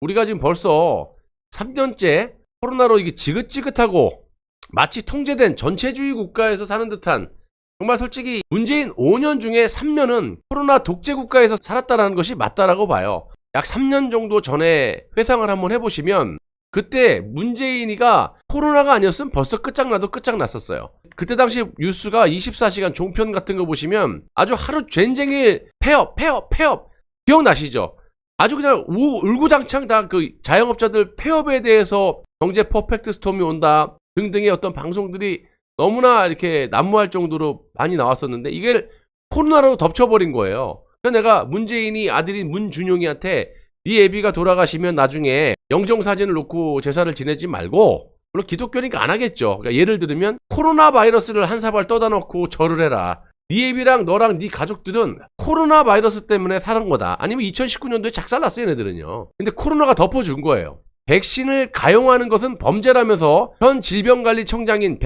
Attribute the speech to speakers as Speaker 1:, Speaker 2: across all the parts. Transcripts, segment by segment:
Speaker 1: 우리가 지금 벌써 3년째 코로나로 이게 지긋지긋하고 마치 통제된 전체주의 국가에서 사는 듯한, 정말 솔직히 문재인 5년 중에 3년은 코로나 독재 국가에서 살았다는 것이 맞다라고 봐요. 약 3년 정도 전에 회상을 한번 해보시면 그때 문재인이가 코로나가 아니었으면 벌써 끝장나도 끝장났었어요. 그때 당시 뉴스가 24시간 종편 같은 거 보시면 아주 하루 쟁쟁이 폐업 기억나시죠? 아주 그냥 울구장창 다 그 자영업자들 폐업에 대해서 경제 퍼펙트 스톰이 온다 등등의 어떤 방송들이 너무나 이렇게 난무할 정도로 많이 나왔었는데 이게 코로나로 덮쳐버린 거예요. 그래서 내가 문재인이 아들인 문준용이한테 네 애비가 돌아가시면 나중에 영정사진을 놓고 제사를 지내지 말고, 물론 기독교니까 안 하겠죠. 그러니까 예를 들면 코로나 바이러스를 한 사발 떠다 놓고 절을 해라. 네 애비랑 너랑 네 가족들은 코로나 바이러스 때문에 사는 거다. 아니면 2019년도에 작살났어요 얘네들은요. 근데 코로나가 덮어준 거예요. 백신을 가용하는 것은 범죄라면서 전 질병관리청장인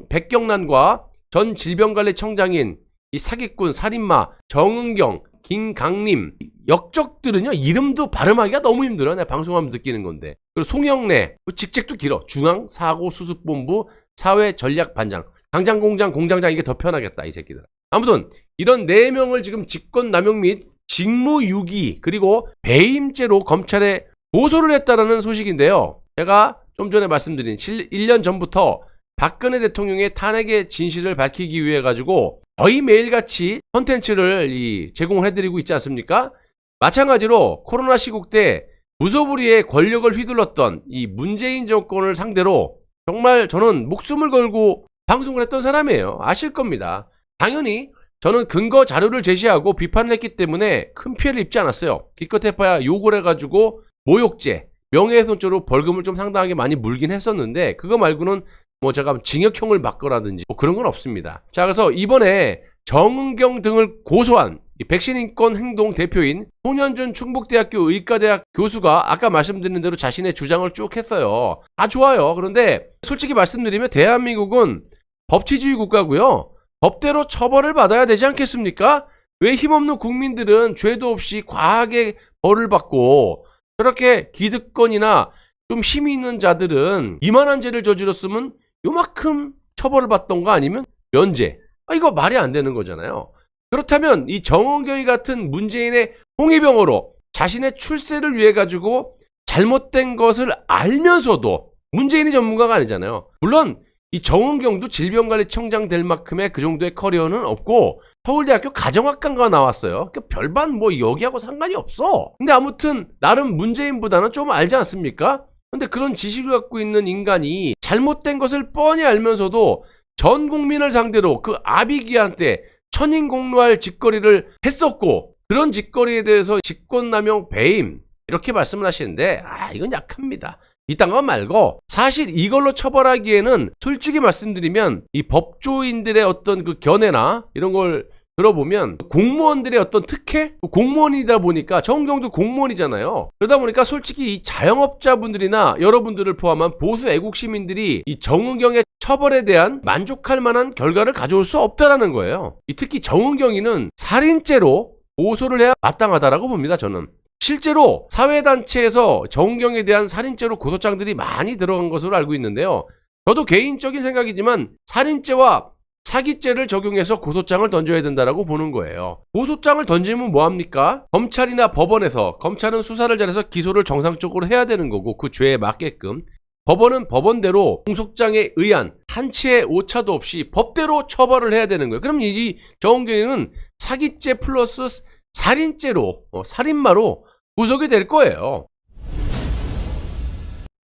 Speaker 1: 백경란과 전 질병관리청장인 이 사기꾼 살인마 정은경, 김강림 역적들은요 이름도 발음하기가 너무 힘들어. 내가 방송하면 느끼는 건데. 그리고 송영래 직책도 길어. 중앙사고수습본부 사회전략반장, 당장공장 공장장. 이게 더 편하겠다 이 새끼들. 아무튼 이런 4명을 지금 직권남용 및 직무유기 그리고 배임죄로 검찰에 고소를 했다라는 소식인데요. 제가 좀 전에 말씀드린 1년 전부터 박근혜 대통령의 탄핵의 진실을 밝히기 위해 가지고 거의 매일같이 콘텐츠를 제공을 해드리고 있지 않습니까? 마찬가지로 코로나 시국 때 무소불위의 권력을 휘둘렀던 이 문재인 정권을 상대로 정말 저는 목숨을 걸고 방송을 했던 사람이에요. 아실 겁니다. 당연히 저는 근거 자료를 제시하고 비판을 했기 때문에 큰 피해를 입지 않았어요. 기껏해봐야 욕을 해가지고 모욕죄, 명예훼손죄로 벌금을 좀 상당하게 많이 물긴 했었는데 그거 말고는 뭐 제가 징역형을 맞거라든지 뭐 그런 건 없습니다. 자, 그래서 이번에 정은경 등을 고소한 이 백신인권 행동 대표인 손현준 충북대학교 의과대학 교수가 아까 말씀드린 대로 자신의 주장을 쭉 했어요. 다 좋아요. 그런데 솔직히 말씀드리면 대한민국은 법치주의 국가고요. 법대로 처벌을 받아야 되지 않겠습니까? 왜 힘없는 국민들은 죄도 없이 과하게 벌을 받고 저렇게 기득권이나 좀 힘이 있는 자들은 이만한 죄를 저질렀으면 요만큼 처벌을 받던가 아니면 면제. 이거 말이 안 되는 거잖아요. 그렇다면 이 정은경이 같은 문재인의 홍위병으로 자신의 출세를 위해 가지고 잘못된 것을 알면서도 문재인이 전문가가 아니잖아요. 물론 이 정은경도 질병관리청장 될 만큼의 그 정도의 커리어는 없고 서울대학교 가정학과가 나왔어요. 그러니까 별반 뭐 여기하고 상관이 없어. 근데 아무튼 나름 문재인보다는 좀 알지 않습니까? 근데 그런 지식을 갖고 있는 인간이 잘못된 것을 뻔히 알면서도 전 국민을 상대로 그 아비기한테 천인공노할 짓거리를 했었고 그런 짓거리에 대해서 직권남용 배임 이렇게 말씀을 하시는데 이건 약합니다. 이딴 거 말고 사실 이걸로 처벌하기에는 솔직히 말씀드리면 이 법조인들의 어떤 그 견해나 이런 걸 들어보면 공무원들의 어떤 특혜? 공무원이다 보니까 정은경도 공무원이잖아요. 그러다 보니까 솔직히 이 자영업자분들이나 여러분들을 포함한 보수 애국 시민들이 이 정은경의 처벌에 대한 만족할 만한 결과를 가져올 수 없다라는 거예요. 특히 정은경이는 살인죄로 고소를 해야 마땅하다라고 봅니다. 저는. 실제로 사회단체에서 정은경에 대한 살인죄로 고소장들이 많이 들어간 것으로 알고 있는데요. 저도 개인적인 생각이지만 살인죄와 사기죄를 적용해서 고소장을 던져야 된다라고 보는 거예요. 고소장을 던지면 뭐합니까? 검찰이나 법원에서, 검찰은 수사를 잘해서 기소를 정상적으로 해야 되는 거고 그 죄에 맞게끔, 법원은 법원대로 공소장에 의한 한치의 오차도 없이 법대로 처벌을 해야 되는 거예요. 그럼 이 정은경이는 사기죄 플러스 살인죄로, 살인마로 구속이 될 거예요.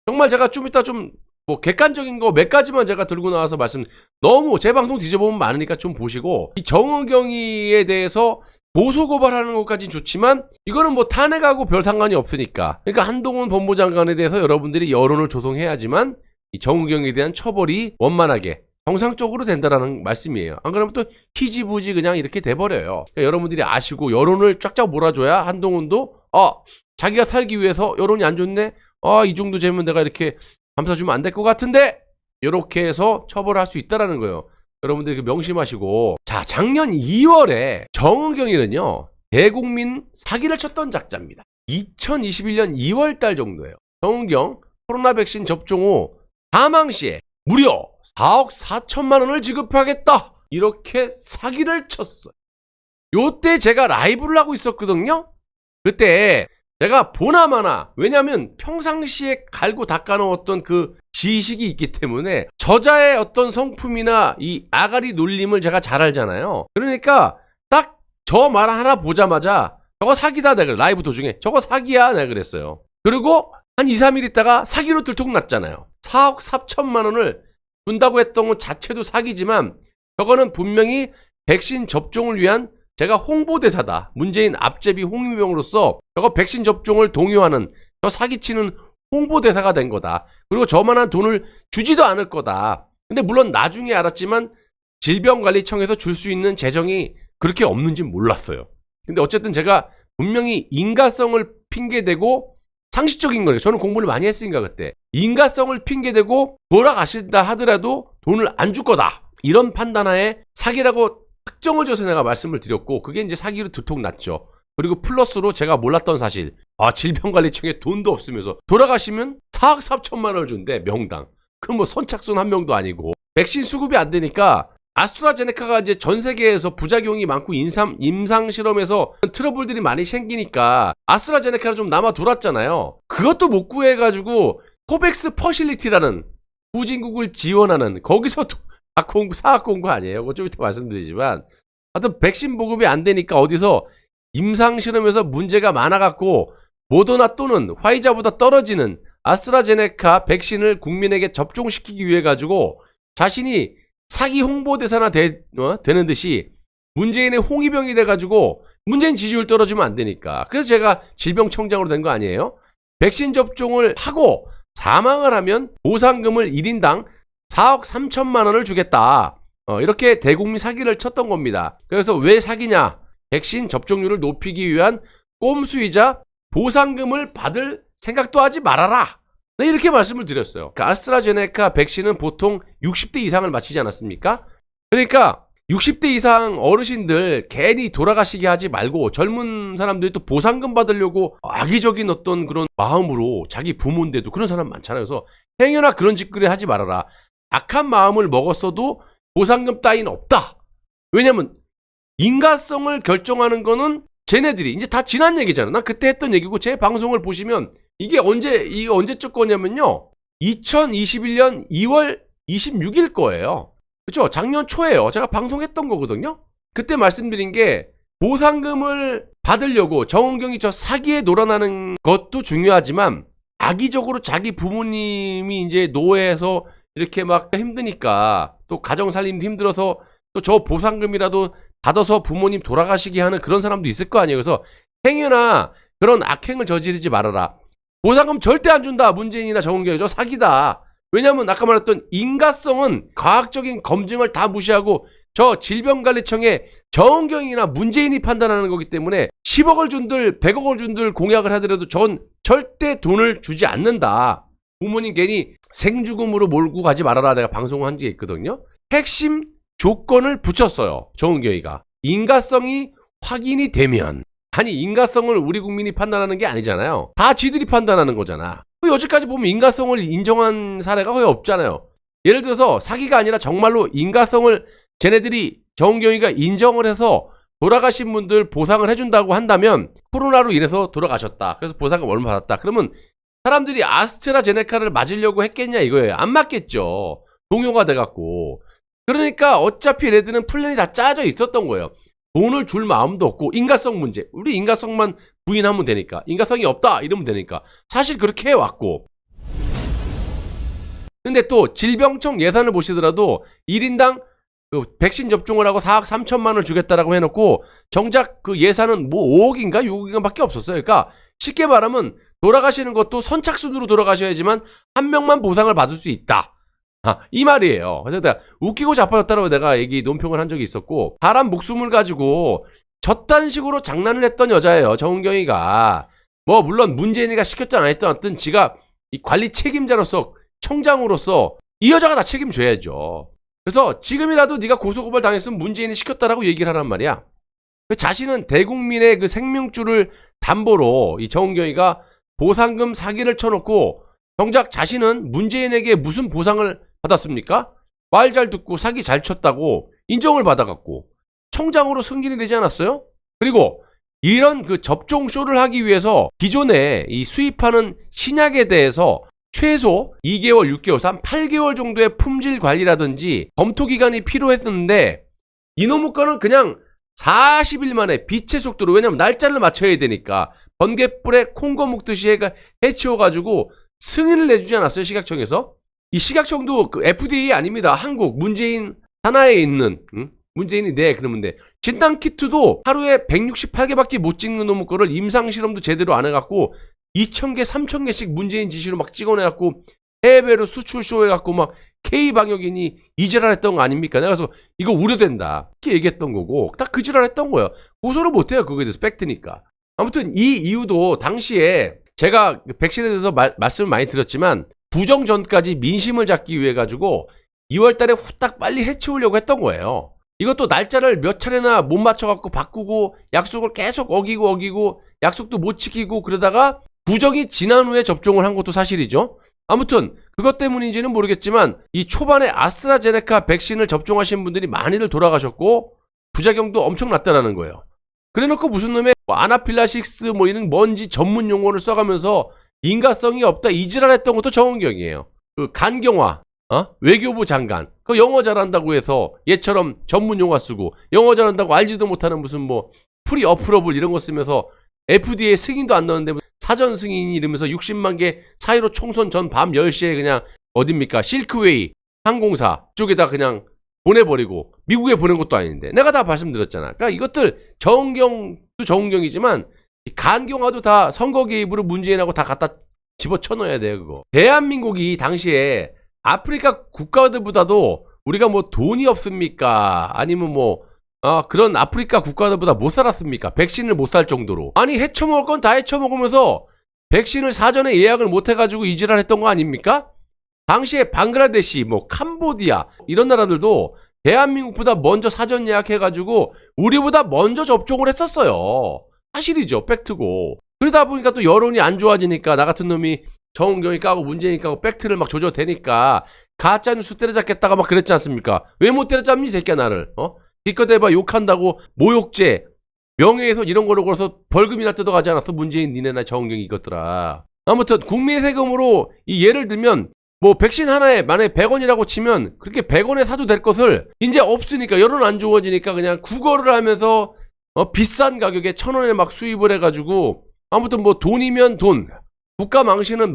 Speaker 1: 정말 제가 좀 이따 좀 객관적인 거 몇 가지만 제가 들고 나와서 너무 제 방송 뒤져보면 많으니까 좀 보시고, 이 정은경이에 대해서 고소고발하는 것까지는 좋지만 이거는 탄핵하고 별 상관이 없으니까, 그러니까 한동훈 법무장관에 대해서 여러분들이 여론을 조성해야지만 이 정은경에 대한 처벌이 원만하게 정상적으로 된다라는 말씀이에요. 안 그러면 또 희지부지 그냥 이렇게 돼버려요. 그러니까 여러분들이 아시고 여론을 쫙쫙 몰아줘야 한동훈도 자기가 살기 위해서 여론이 안 좋네? 이 정도 되면 내가 이렇게 감싸주면 안 될 것 같은데? 이렇게 해서 처벌할 수 있다라는 거예요. 여러분들이 명심하시고. 자, 작년 2월에 정은경이는요 대국민 사기를 쳤던 작자입니다. 2021년 2월 달 정도예요. 정은경 코로나 백신 접종 후 사망 시에 무려 4억 4천만 원을 지급하겠다. 이렇게 사기를 쳤어요. 요때 제가 라이브를 하고 있었거든요. 그때 제가 보나마나, 왜냐면 평상시에 갈고 닦아놓았던 그 지식이 있기 때문에 저자의 어떤 성품이나 이 아가리 놀림을 제가 잘 알잖아요. 그러니까 딱 저 말 하나 보자마자 저거 사기다 내가 라이브 도중에 저거 사기야 내가 그랬어요. 그리고 한 2, 3일 있다가 사기로 들통났잖아요. 4억 4천만 원을 준다고 했던 것 자체도 사기지만 저거는 분명히 백신 접종을 위한 제가 홍보대사다. 문재인 앞제비 홍위병으로서 저거 백신 접종을 동요하는 저 사기치는 홍보대사가 된 거다. 그리고 저만한 돈을 주지도 않을 거다. 근데 물론 나중에 알았지만 질병관리청에서 줄 수 있는 재정이 그렇게 없는지 몰랐어요. 근데 어쨌든 제가 분명히 인가성을 핑계대고 상식적인 거예요. 저는 공부를 많이 했으니까 그때. 인가성을 핑계대고 돌아가신다 하더라도 돈을 안 줄 거다. 이런 판단하에 사기라고 특정을 줘서 내가 말씀을 드렸고 그게 이제 사기로 들통났죠. 그리고 플러스로 제가 몰랐던 사실. 질병관리청에 돈도 없으면서 돌아가시면 4억 4천만 원을 준대 명당. 그럼 뭐 선착순 한 명도 아니고. 백신 수급이 안 되니까 아스트라제네카가 이제 전 세계에서 부작용이 많고 임상 실험에서 트러블들이 많이 생기니까 아스트라제네카를 좀 남아 돌았잖아요. 그것도 못 구해가지고 코백스 퍼실리티라는 후진국을 지원하는 거기서 사학 공부 아니에요. 그거 좀 이따 말씀드리지만 하여튼 백신 보급이 안 되니까 어디서 임상 실험에서 문제가 많아갖고 모더나 또는 화이자보다 떨어지는 아스트라제네카 백신을 국민에게 접종시키기 위해 가지고 자신이 사기 홍보대사나 되는 듯이 문재인의 홍위병이 돼가지고 문재인 지지율 떨어지면 안 되니까. 그래서 제가 질병청장으로 된 거 아니에요? 백신 접종을 하고 사망을 하면 보상금을 1인당 4억 3천만 원을 주겠다. 이렇게 대국민 사기를 쳤던 겁니다. 그래서 왜 사기냐? 백신 접종률을 높이기 위한 꼼수이자 보상금을 받을 생각도 하지 말아라. 네, 이렇게 말씀을 드렸어요. 그러니까 아스트라제네카 백신은 보통 60대 이상을 맞히지 않았습니까? 그러니까 60대 이상 어르신들 괜히 돌아가시게 하지 말고 젊은 사람들이 또 보상금 받으려고 악의적인 어떤 그런 마음으로 자기 부모인데도 그런 사람 많잖아요. 그래서 행여나 그런 짓거리 하지 말아라. 악한 마음을 먹었어도 보상금 따위는 없다. 왜냐면 인가성을 결정하는 거는 쟤네들이 이제 다 지난 얘기잖아. 난 그때 했던 얘기고 제 방송을 보시면 이게 언제적 거냐면요. 2021년 2월 26일 거예요. 그렇죠? 작년 초에요. 제가 방송했던 거거든요. 그때 말씀드린 게 보상금을 받으려고 정은경이 저 사기에 놀아나는 것도 중요하지만 악의적으로 자기 부모님이 이제 노예해서 이렇게 막 힘드니까 또 가정 살림도 힘들어서 또 저 보상금이라도 받아서 부모님 돌아가시게 하는 그런 사람도 있을 거 아니에요. 그래서 행여나 그런 악행을 저지르지 말아라. 보상금 절대 안 준다. 문재인이나 정은경이 저 사기다. 왜냐면 아까 말했던 인가성은 과학적인 검증을 다 무시하고 저 질병관리청에 정은경이나 문재인이 판단하는 거기 때문에 10억을 준들 100억을 준들 공약을 하더라도 전 절대 돈을 주지 않는다. 부모님 괜히 생죽음으로 몰고 가지 말아라. 내가 방송을 한 적이 있거든요. 핵심 조건을 붙였어요. 정은경이가. 인가성이 확인이 되면. 아니 인가성을 우리 국민이 판단하는 게 아니잖아요. 다 지들이 판단하는 거잖아. 여지까지 보면 인가성을 인정한 사례가 거의 없잖아요. 예를 들어서 사기가 아니라 정말로 인가성을 쟤네들이 정은경이가 인정을 해서 돌아가신 분들 보상을 해준다고 한다면 코로나로 인해서 돌아가셨다. 그래서 보상금 얼마 받았다. 그러면 사람들이 아스트라제네카를 맞으려고 했겠냐 이거예요. 안 맞겠죠. 동요가 돼갖고. 그러니까 어차피 얘네들은 플랜이 다 짜져 있었던 거예요. 돈을 줄 마음도 없고 인가성 문제. 우리 인가성만 부인하면 되니까. 인가성이 없다 이러면 되니까. 사실 그렇게 해왔고. 근데 또 질병청 예산을 보시더라도 1인당 그 백신 접종을 하고 4억 3천만 원을 주겠다라고 해놓고 정작 그 예산은 뭐 5억인가 6억인가 밖에 없었어요. 그러니까 쉽게 말하면 돌아가시는 것도 선착순으로 돌아가셔야지만 한 명만 보상을 받을 수 있다. 이 말이에요. 그래서 내가 웃기고 자빠졌다라고 내가 논평을 한 적이 있었고 사람 목숨을 가지고 저딴 식으로 장난을 했던 여자예요. 정은경이가. 뭐 물론 문재인이가 시켰든 안 했든 어떤 지가 이 관리 책임자로서 청장으로서 이 여자가 다 책임져야죠. 그래서 지금이라도 네가 고소고발 당했으면 문재인이 시켰다라고 얘기를 하란 말이야. 자신은 대국민의 그 생명줄을 담보로 이 정은경이가 보상금 사기를 쳐놓고 정작 자신은 문재인에게 무슨 보상을 받았습니까? 말 잘 듣고 사기 잘 쳤다고 인정을 받아갖고 청장으로 승진이 되지 않았어요? 그리고 이런 그 접종 쇼를 하기 위해서 기존에 이 수입하는 신약에 대해서 최소 2개월, 6개월, 한 8개월 정도의 품질 관리라든지 검토 기간이 필요했는데 이놈의 거는 그냥 40일 만에 빛의 속도로, 왜냐면 날짜를 맞춰야 되니까 번갯불에 콩고 묶듯이 해치워가지고 승인을 내주지 않았어요, 시각청에서? 이 시각청도 그 FDA 아닙니다. 한국 문재인 산하에 있는, 문재인이 그러면 돼. 진단키트도 하루에 168개밖에 못 찍는 놈의 거를 임상실험도 제대로 안 해갖고 2,000개, 3,000개씩 문재인 지시로 막 찍어내갖고 해외로 수출쇼 해갖고 막 K방역인이 이지랄 했던 거 아닙니까? 내가 그래서 이거 우려된다 이렇게 얘기했던 거고 딱 그 지랄 했던 거예요. 고소를 못해요. 그거에 대해서 팩트니까. 아무튼 이 이유도 당시에 제가 백신에 대해서 말씀을 많이 드렸지만 부정 전까지 민심을 잡기 위해 가지고 2월 달에 후딱 빨리 해치우려고 했던 거예요. 이것도 날짜를 몇 차례나 못 맞춰갖고 바꾸고 약속을 계속 어기고 약속도 못 지키고 그러다가 부정이 지난 후에 접종을 한 것도 사실이죠. 아무튼 그것 때문인지는 모르겠지만 이 초반에 아스트라제네카 백신을 접종하신 분들이 많이들 돌아가셨고 부작용도 엄청 났다라는 거예요. 그래놓고 무슨 놈의 아나필라식스 뭐 이런 먼지 전문 용어를 써가면서 인가성이 없다 이지랄했던 것도 정은경이에요. 그 간경화 외교부 장관 그 영어 잘한다고 해서 얘처럼 전문 용어 쓰고 영어 잘한다고 알지도 못하는 무슨 뭐 프리 어프러블 이런 거 쓰면서 FDA 승인도 안 넣었는데 사전 승인이 이러면서 60만 개 사이로 총선 전 밤 10시에 그냥 어딥니까 실크웨이 항공사 쪽에다 그냥 보내버리고 미국에 보낸 것도 아닌데 내가 다 말씀드렸잖아. 그러니까 이것들 정은경도 정은경이지만 간경화도 다 선거 개입으로 문재인하고 다 갖다 집어쳐넣어야 돼요. 그거 대한민국이 당시에 아프리카 국가들보다도 우리가 뭐 돈이 없습니까? 아니면 뭐 그런 아프리카 국가들보다 못 살았습니까? 백신을 못 살 정도로. 아니 헤쳐먹을 건 다 헤쳐먹으면서 백신을 사전에 예약을 못 해가지고 이지랄 했던 거 아닙니까? 당시에 방글라데시, 뭐 캄보디아 이런 나라들도 대한민국보다 먼저 사전 예약해가지고 우리보다 먼저 접종을 했었어요. 사실이죠. 팩트고. 그러다 보니까 또 여론이 안 좋아지니까 나 같은 놈이 정은경이 까고 문재인이 까고 팩트를 막 조져대니까 가짜뉴스 때려잡겠다가 막 그랬지 않습니까? 왜 못 때려잡니 이 새끼야 나를. 기껏 해봐 욕한다고 모욕죄 명예훼손 이런 거로 걸어서 벌금이나 뜯어가지 않았어? 문재인 니네나 정은경이 이것들아. 아무튼 국민의 세금으로 이 예를 들면 뭐 백신 하나에 만약에 100원이라고 치면 그렇게 100원에 사도 될 것을 이제 없으니까 여론 안 좋아지니까 그냥 구걸을 하면서 비싼 가격에 1,000원에 막 수입을 해가지고 아무튼 뭐 돈이면 돈 국가 망신은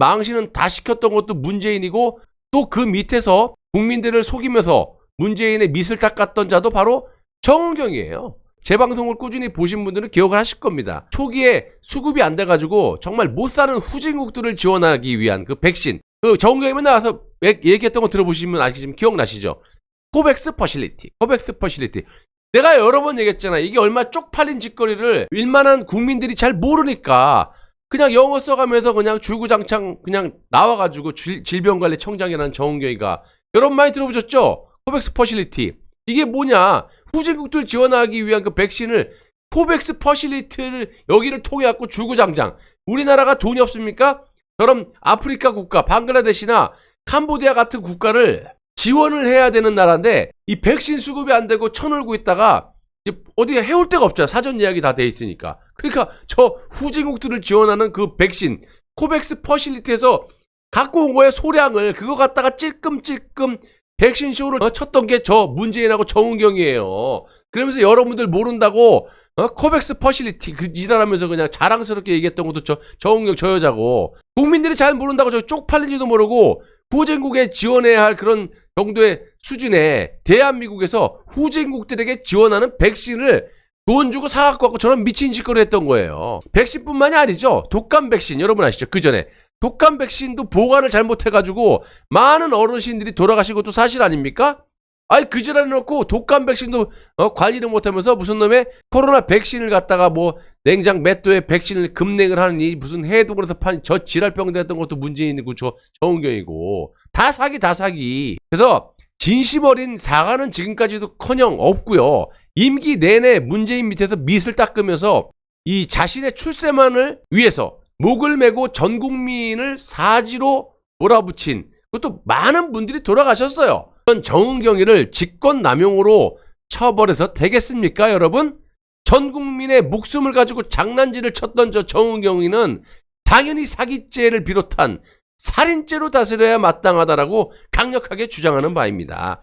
Speaker 1: 다 시켰던 것도 문재인이고 또 그 밑에서 국민들을 속이면서 문재인의 밑을 닦았던 자도 바로 정은경이에요. 제 방송을 꾸준히 보신 분들은 기억을 하실 겁니다. 초기에 수급이 안 돼가지고 정말 못 사는 후진국들을 지원하기 위한 그 백신 그 정은경이 맨날 와서 얘기했던 거 들어보시면 아시겠지만 기억나시죠? 코백스 퍼실리티 내가 여러 번 얘기했잖아. 이게 얼마 쪽팔린 짓거리를 일만한 국민들이 잘 모르니까 그냥 영어 써가면서 그냥 줄구장창 그냥 나와가지고 질병관리청장이라는 정은경이가 여러분 많이 들어보셨죠? 코백스 퍼실리티 이게 뭐냐 후진국들 지원하기 위한 그 백신을 코백스 퍼실리티를 여기를 통해 갖고 줄구장창 우리나라가 돈이 없습니까? 저런 아프리카 국가 방글라데시나 캄보디아 같은 국가를 지원을 해야 되는 나라인데 이 백신 수급이 안 되고 쳐놀고 있다가 어디에 해올 데가 없잖아. 사전 예약이 다 돼 있으니까. 그러니까 저 후진국들을 지원하는 그 백신 코백스 퍼실리티에서 갖고 온 거예요. 소량을. 그거 갖다가 찔끔찔끔 백신 쇼를 쳤던 게 저 문재인하고 정은경이에요. 그러면서 여러분들 모른다고 코백스 퍼실리티 그 지랄하면서 그냥 자랑스럽게 얘기했던 것도 정은경 저 여자고 국민들이 잘 모른다고 저 쪽팔린지도 모르고 후진국에 지원해야 할 그런 정도의 수준에 대한민국에서 후진국들에게 지원하는 백신을 돈 주고 사갖고 왔고 저런 미친 짓거리 했던 거예요. 백신뿐만이 아니죠. 독감 백신 여러분 아시죠? 그 전에 독감 백신도 보관을 잘못해가지고 많은 어르신들이 돌아가신 것도 사실 아닙니까? 아니 그 지랄 해놓고 독감 백신도 관리를 못하면서 무슨 놈의 코로나 백신을 갖다가 뭐 냉장 몇 도에 백신을 급냉을 하느니 무슨 해독을 해서 판 저 지랄병들 했던 것도 문재인이고 저 정은경이고 다 사기. 그래서 진심 어린 사과는 지금까지도커녕 없고요. 임기 내내 문재인 밑에서 밑을 닦으면서 이 자신의 출세만을 위해서 목을 메고 전 국민을 사지로 몰아붙인, 그것도 많은 분들이 돌아가셨어요. 그런 정은경이를 직권남용으로 처벌해서 되겠습니까, 여러분? 전 국민의 목숨을 가지고 장난질을 쳤던 저 정은경이는 당연히 사기죄를 비롯한 살인죄로 다스려야 마땅하다라고 강력하게 주장하는 바입니다.